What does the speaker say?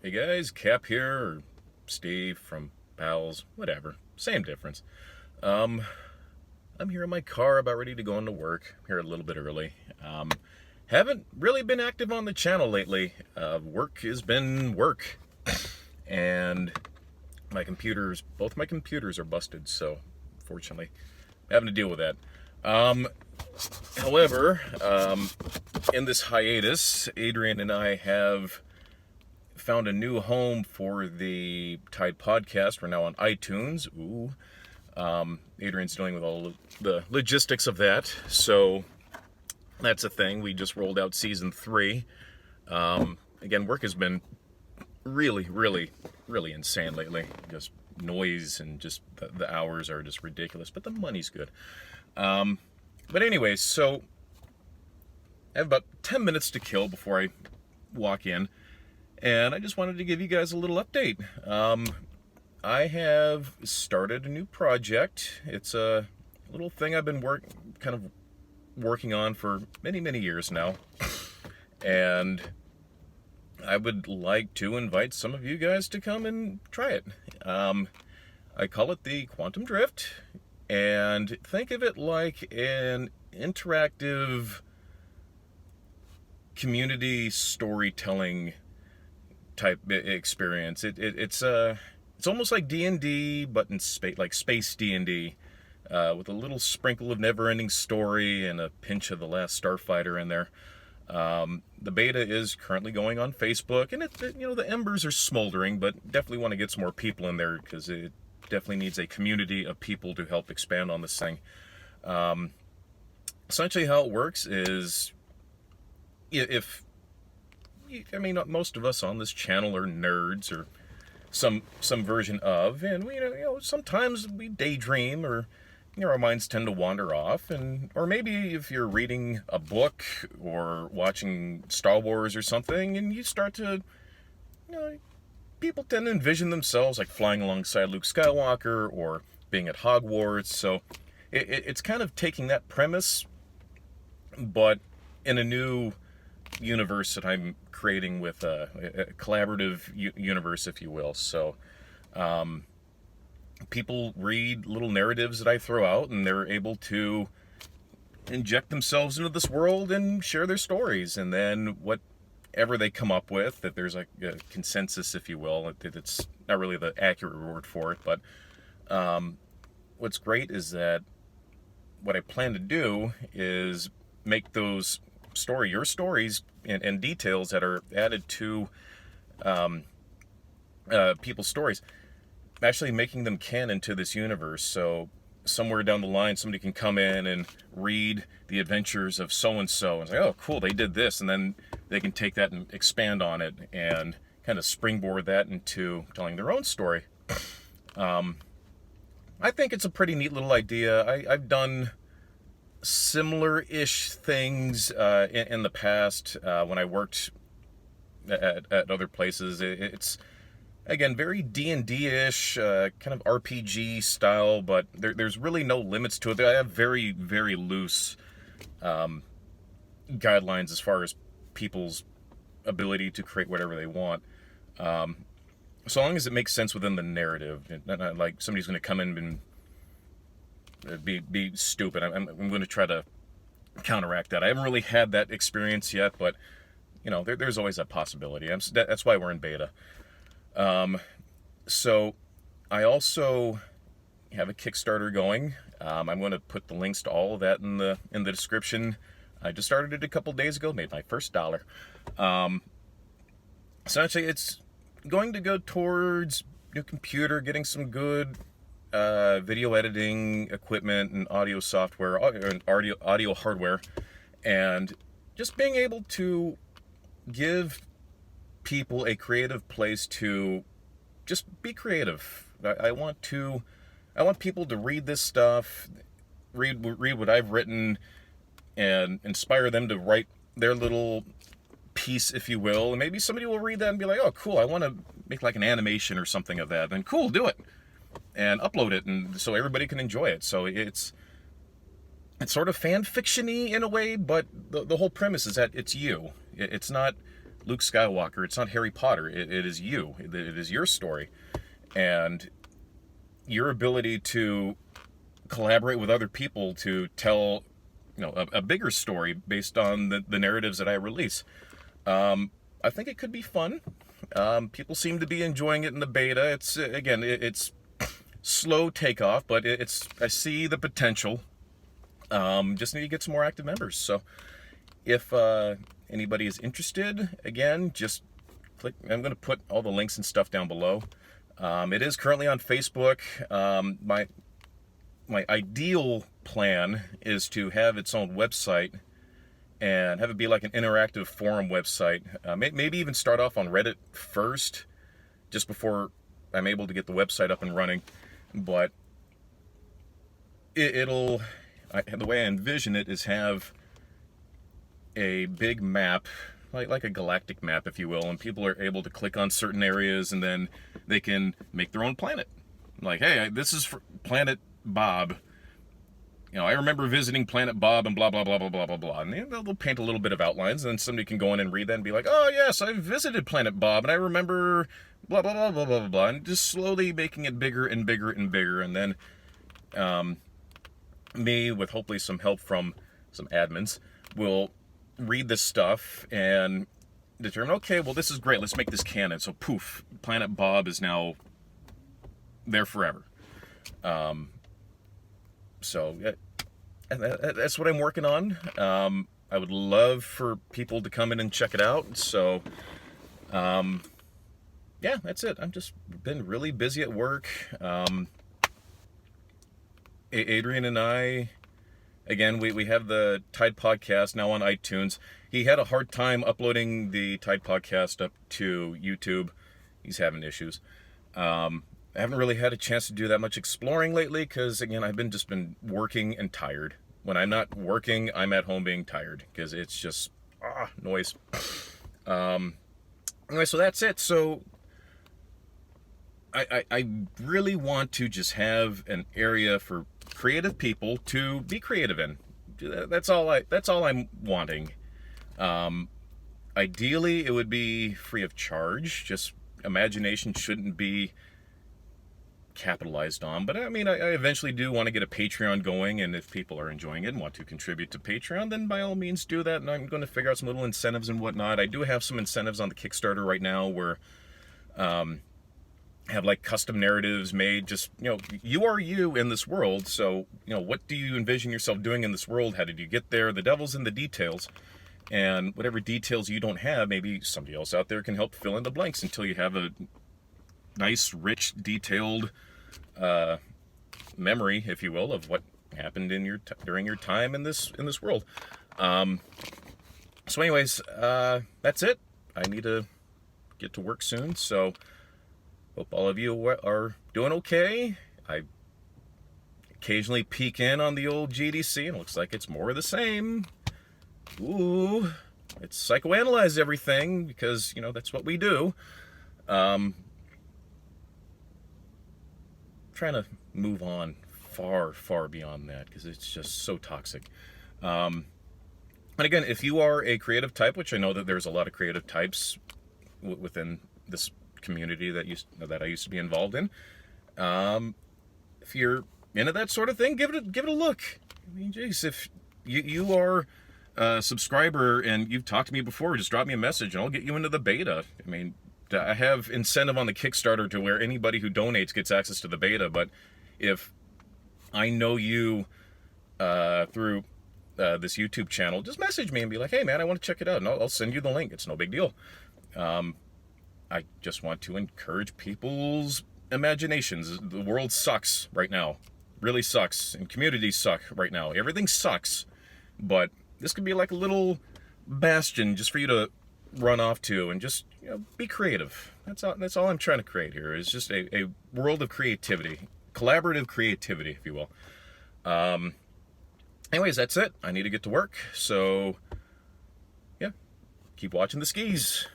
Hey guys, Cap here, or Steve from Pals, whatever. Same difference. Um, I'm here in my car, about ready to go into work. I'm here a little bit early. Um, haven't really been active on the channel lately. Work has been work, and both my computers are busted, so fortunately, having to deal with that. Um, however, in this hiatus, Adrian and I have found a new home for the Tide podcast. We're now on iTunes. Ooh. Adrian's dealing with all the logistics of that. So that's a thing. We just rolled out season 3. Again, work has been really, really, really insane lately. Just noise and just the hours are just ridiculous, but the money's good. But anyways, so I have about 10 minutes to kill before I walk in. And I just wanted to give you guys a little update. I have started a new project. It's a little thing I've been working on for many, many years now. And I would like to invite some of you guys to come and try it. I call it the Quantum Drift. And think of it like an interactive community storytelling type experience. It's almost like D&D, but in space D&D, with a little sprinkle of Never-Ending Story and a pinch of The Last Starfighter in there. The beta is currently going on Facebook, and the embers are smoldering, but definitely want to get some more people in there because it definitely needs a community of people to help expand on this thing. Essentially, how it works is if most of us on this channel are nerds or some version of, and sometimes we daydream or our minds tend to wander off, or maybe if you're reading a book or watching Star Wars or something, and you start to, people tend to envision themselves like flying alongside Luke Skywalker or being at Hogwarts. So it's kind of taking that premise, but in a new universe that I'm creating with a collaborative universe, if you will. So people read little narratives that I throw out, and they're able to inject themselves into this world and share their stories. And then whatever they come up with, that there's like a consensus, if you will. It's not really the accurate word for it, but what's great is that what I plan to do is make your stories and details that are added to people's stories, actually making them canon to this universe. So somewhere down the line, somebody can come in and read the adventures of so-and-so and say, oh, cool, they did this. And then they can take that and expand on it and kind of springboard that into telling their own story. I think it's a pretty neat little idea. I've done similar-ish things in the past when I worked at other places. It's again very D&D-ish, kind of RPG style, but there's really no limits to it. I have very, very loose guidelines as far as people's ability to create whatever they want, so long as it makes sense within the narrative. Not like somebody's going to come in and be stupid. I'm going to try to counteract that. I haven't really had that experience yet, but there's always that possibility. That's why we're in beta. So I also have a Kickstarter going. I'm going to put the links to all of that in the description. I just started it a couple days ago, made my first $1. Essentially, it's going to go towards new computer, getting some good video editing equipment and audio software and audio hardware, and just being able to give people a creative place to just be creative. I want people to read this stuff, read what I've written, and inspire them to write their little piece, if you will. And maybe somebody will read that and be like, oh, cool, I want to make like an animation or something of that. Then cool, do it. And upload it, and so everybody can enjoy it. So it's sort of fan fiction-y in a way, but the whole premise is that it's you. It's not Luke Skywalker. It's not Harry Potter. It is you. It is your story. And your ability to collaborate with other people to tell, a bigger story based on the narratives that I release. I think it could be fun. People seem to be enjoying it in the beta. It's, again, it's slow takeoff, but I see the potential. Just need to get some more active members. So if anybody is interested, again, just click. I'm going to put all the links and stuff down below. It is currently on Facebook. My ideal plan is to have its own website and have it be like an interactive forum website. Maybe even start off on Reddit first, just before I'm able to get the website up and running. But the way I envision it is have a big map, like a galactic map, if you will, and people are able to click on certain areas, and then they can make their own planet. Like, hey, this is for Planet Bob. I remember visiting Planet Bob and blah, blah, blah, blah, blah, blah, blah. And they'll paint a little bit of outlines, and then somebody can go in and read that and be like, oh, yes, I visited Planet Bob, and I remember blah, blah, blah, blah, blah, blah, blah. And just slowly making it bigger and bigger and bigger. And then me, with hopefully some help from some admins, will read this stuff and determine, okay, well, this is great. Let's make this canon. So, poof, Planet Bob is now there forever. So that's what I'm working on. I would love for people to come in and check it out. So, yeah, that's it. I've just been really busy at work. Adrian and I, again, we have the Tide Podcast now on iTunes. He had a hard time uploading the Tide Podcast up to YouTube. He's having issues. I haven't really had a chance to do that much exploring lately because, again, I've just been working and tired. When I'm not working, I'm at home being tired because it's just noise. Anyway, so that's it. So I really want to just have an area for creative people to be creative in. That's all I'm wanting. Ideally, it would be free of charge. Just imagination shouldn't be capitalized on, but I mean, I eventually do want to get a Patreon going, and if people are enjoying it and want to contribute to Patreon, then by all means do that, and I'm going to figure out some little incentives and whatnot. I do have some incentives on the Kickstarter right now where have like custom narratives made, just, you are you in this world, so, what do you envision yourself doing in this world? How did you get there? The devil's in the details, and whatever details you don't have, maybe somebody else out there can help fill in the blanks until you have a nice, rich, detailed memory, if you will, of what happened in during your time in this world. So anyways, that's it. I need to get to work soon, so hope all of you are doing okay. I occasionally peek in on the old GDC, and it looks like it's more of the same. Ooh, it's psychoanalyze everything, because, that's what we do. Trying to move on far beyond that, because it's just so toxic. And again, if you are a creative type, which I know that there's a lot of creative types within this community that I used to be involved in, if you're into that sort of thing, give it a look. I mean, geez, if you are a subscriber and you've talked to me before, just drop me a message and I'll get you into the beta. I mean, I have incentive on the Kickstarter to where anybody who donates gets access to the beta, but if I know you through this YouTube channel, just message me and be like, hey man, I want to check it out, and I'll send you the link. It's no big deal. I just want to encourage people's imaginations. The world sucks right now. Really sucks. And communities suck right now. Everything sucks. But this could be like a little bastion just for you to run off to and just, be creative. That's all I'm trying to create here, is just a world of creativity. Collaborative creativity, if you will. Anyways, that's it. I need to get to work. So, yeah. Keep watching the skis.